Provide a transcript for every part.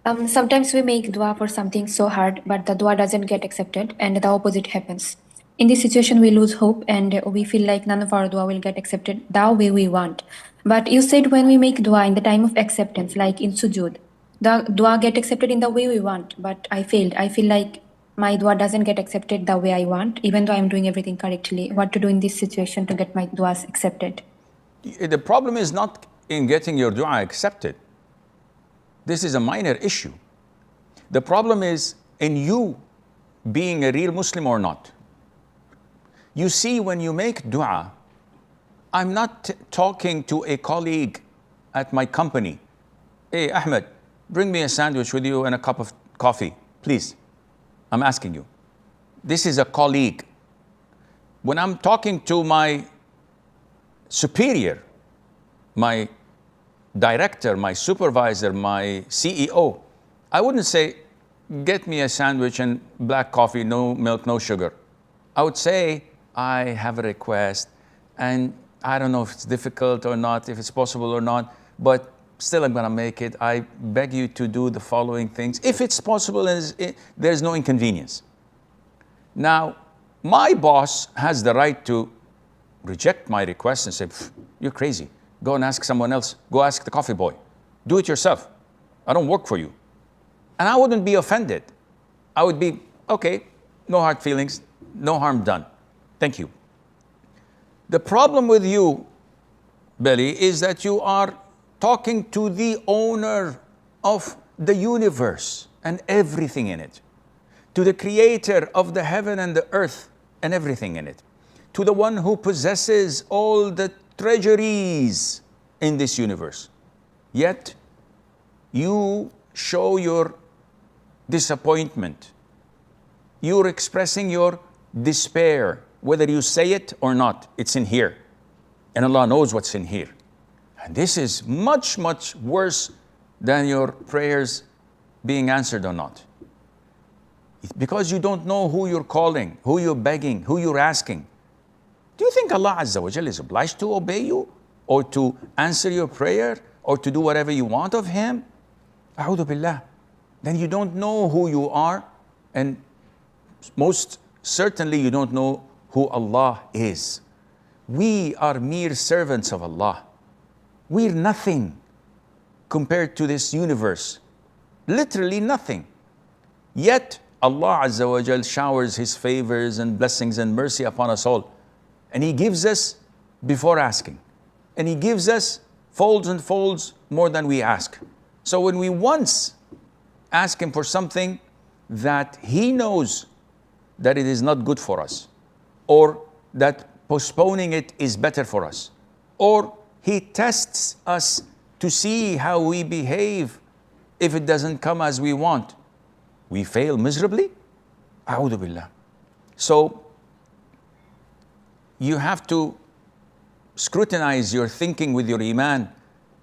Sometimes we make dua for something so hard, but the dua doesn't get accepted, and the opposite happens. In this situation, we lose hope and we feel like none of our dua will get accepted the way we want. But you said when we make dua in the time of acceptance, like in sujood, the dua get accepted in the way we want, but I failed. I feel like my dua doesn't get accepted the way I want, even though I'm doing everything correctly. What to do in this situation to get my duas accepted? The problem is not in getting your dua accepted. This is a minor issue. The problem is in you being a real Muslim or not. You see, when you make dua, I'm not talking to a colleague at my company. Hey, Ahmed, bring me a sandwich with you and a cup of coffee, please. I'm asking you. This is a colleague. When I'm talking to my superior, my director, my supervisor, my CEO, I wouldn't say, get me a sandwich and black coffee, no milk, no sugar. I would say, I have a request, and I don't know if it's difficult or not, if it's possible or not, but still I'm gonna make it. I beg you to do the following things. If it's possible, there's no inconvenience. Now, my boss has the right to reject my request and say, you're crazy. Go and ask someone else. Go ask the coffee boy. Do it yourself. I don't work for you. And I wouldn't be offended. I would be, okay, no hard feelings, no harm done. Thank you. The problem with you, Belly, is that you are talking to the owner of the universe and everything in it, to the creator of the heaven and the earth and everything in it, to the one who possesses all the treasuries in this universe. Yet, you show your disappointment. You're expressing your despair. Whether you say it or not, it's in here. And Allah knows what's in here. And this is much, much worse than your prayers being answered or not. Because you don't know who you're calling, who you're begging, who you're asking. Do you think Allah Azza wa Jalla is obliged to obey you, or to answer your prayer, or to do whatever you want of Him? A'udhu billah. Then you don't know who you are, and most certainly you don't know who Allah is. We are mere servants of Allah. We're nothing compared to this universe. Literally nothing. Yet Allah Azza wa Jal showers His favors and blessings and mercy upon us all. And He gives us before asking. And He gives us folds and folds more than we ask. So when we once ask Him for something that He knows that it is not good for us, or that postponing it is better for us, or He tests us to see how we behave if it doesn't come as we want, we fail miserably? A'udhu billah. So, you have to scrutinize your thinking with your iman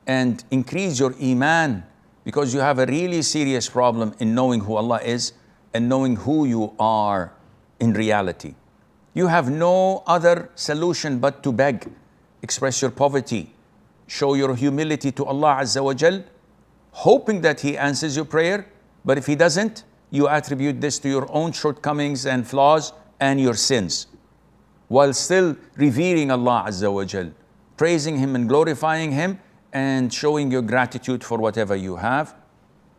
and increase your iman, because you have a really serious problem in knowing who Allah is and knowing who you are in reality. You have no other solution but to beg, express your poverty, show your humility to Allah Azza wa Jal, hoping that He answers your prayer. But if He doesn't, you attribute this to your own shortcomings and flaws and your sins, while still revering Allah Azza wa Jal, praising Him and glorifying Him and showing your gratitude for whatever you have.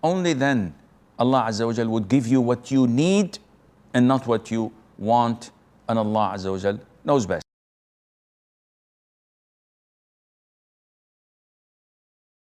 Only then Allah Azza wa Jal would give you what you need and not what you want. And Allah Azza wa Jal knows best.